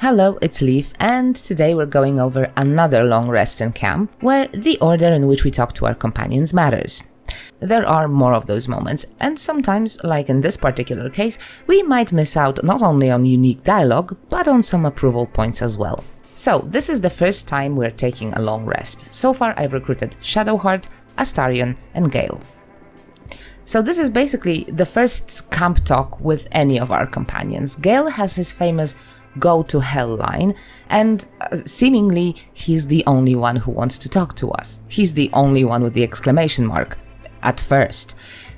Hello, it's Leaf, and today we're going over another long rest in camp, where the order in which we talk to our companions matters. There are more of those moments, and sometimes, like in this particular case, we might miss out not only on unique dialogue, but on some approval points as well. So, this is the first time we're taking a long rest. So far I've recruited Shadowheart, Astarion, and Gale. So this is basically the first camp talk with any of our companions. Gale has his famous "go to hell" line, and seemingly he's the only one who wants to talk to us. He's the only one with the exclamation mark, at first.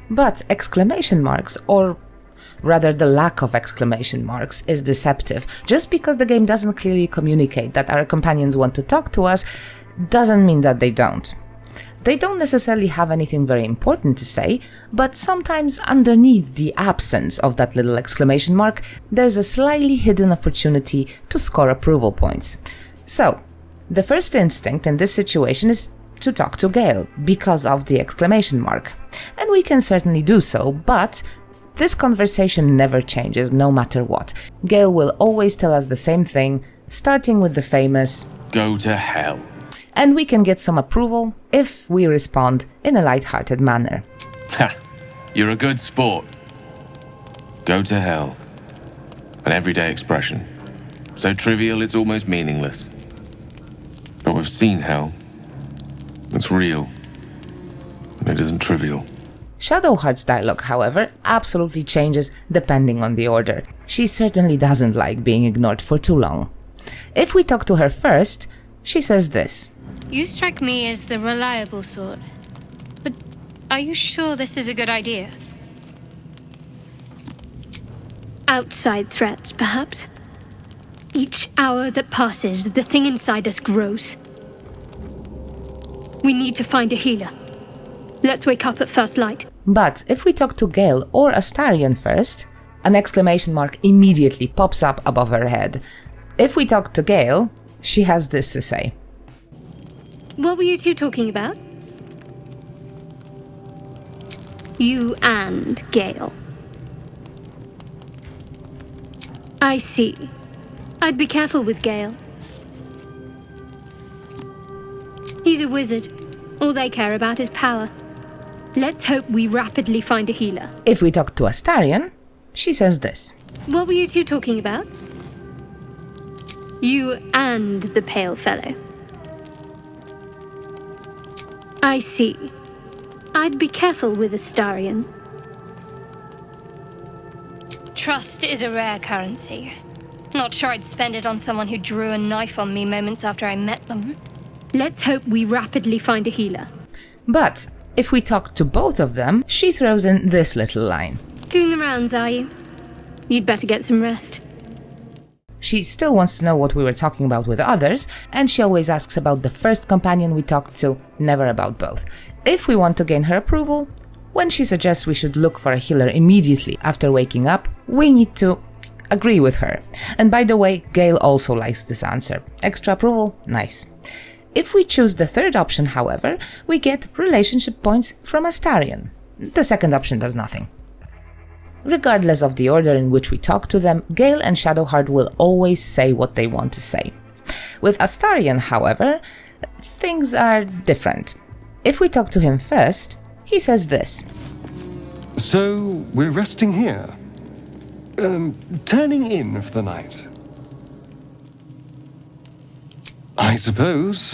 But exclamation marks, or rather the lack of exclamation marks, is deceptive. Just because the game doesn't clearly communicate that our companions want to talk to us, doesn't mean that they don't. They don't necessarily have anything very important to say, but sometimes underneath the absence of that little exclamation mark, there's a slightly hidden opportunity to score approval points. So, the first instinct in this situation is to talk to Gale, because of the exclamation mark. And we can certainly do so, but this conversation never changes, no matter what. Gale will always tell us the same thing, starting with the famous "Go to hell." And we can get some approval if we respond in a light-hearted manner. Ha! You're a good sport. Go to hell. An everyday expression. So trivial it's almost meaningless. But we've seen hell. It's real. And it isn't trivial. Shadowheart's dialogue, however, absolutely changes depending on the order. She certainly doesn't like being ignored for too long. If we talk to her first, she says this. You strike me as the reliable sort. But are you sure this is a good idea? Outside threats, perhaps? Each hour that passes, the thing inside us grows. We need to find a healer. Let's wake up at first light. But if we talk to Gale or Astarion first, an exclamation mark immediately pops up above her head. If we talk to Gale, she has this to say. What were you two talking about? You and Gale. I see. I'd be careful with Gale. He's a wizard. All they care about is power. Let's hope we rapidly find a healer. If we talk to Astarion, she says this. What were you two talking about? You and the pale fellow. I see. I'd be careful with Astarion. Trust is a rare currency. Not sure I'd spend it on someone who drew a knife on me moments after I met them. Let's hope we rapidly find a healer. But if we talk to both of them, she throws in this little line. Doing the rounds, are you? You'd better get some rest. She still wants to know what we were talking about with others, and she always asks about the first companion we talked to, never about both. If we want to gain her approval, when she suggests we should look for a healer immediately after waking up, we need to agree with her. And by the way, Gale also likes this answer. Extra approval? Nice. If we choose the third option, however, we get relationship points from Astarion. The second option does nothing. Regardless of the order in which we talk to them, Gale and Shadowheart will always say what they want to say. With Astarion, however, things are different. If we talk to him first, he says this. So, we're resting here. Turning in for the night. I suppose.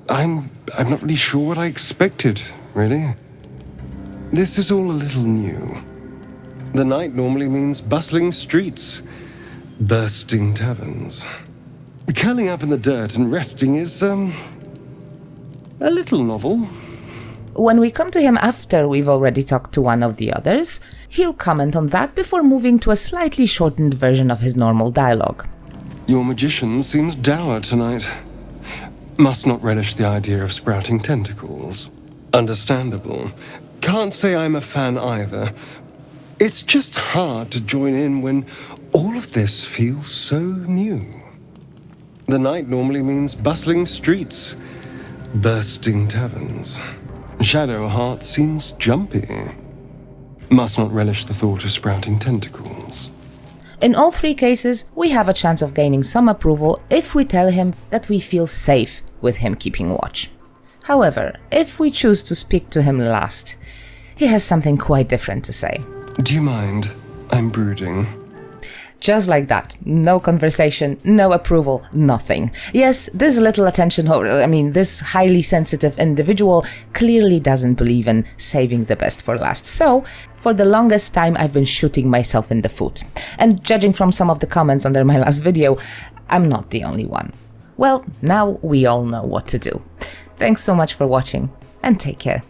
I'm not really sure what I expected, really. This is all a little new. The night normally means bustling streets, bursting taverns. Curling up in the dirt and resting is, a little novel. When we come to him after we've already talked to one of the others, he'll comment on that before moving to a slightly shortened version of his normal dialogue. Your magician seems dour tonight. Must not relish the idea of sprouting tentacles. Understandable. Can't say I'm a fan either. It's just hard to join in when all of this feels so new. The night normally means bustling streets, bursting taverns. Shadowheart seems jumpy. Must not relish the thought of sprouting tentacles. In all three cases, we have a chance of gaining some approval if we tell him that we feel safe with him keeping watch. However, if we choose to speak to him last, he has something quite different to say. Do you mind? I'm brooding. Just like that. No conversation, no approval, nothing. Yes, this little attention whore, this highly sensitive individual clearly doesn't believe in saving the best for last. So, for the longest time, I've been shooting myself in the foot. And judging from some of the comments under my last video, I'm not the only one. Well, now we all know what to do. Thanks so much for watching, and take care.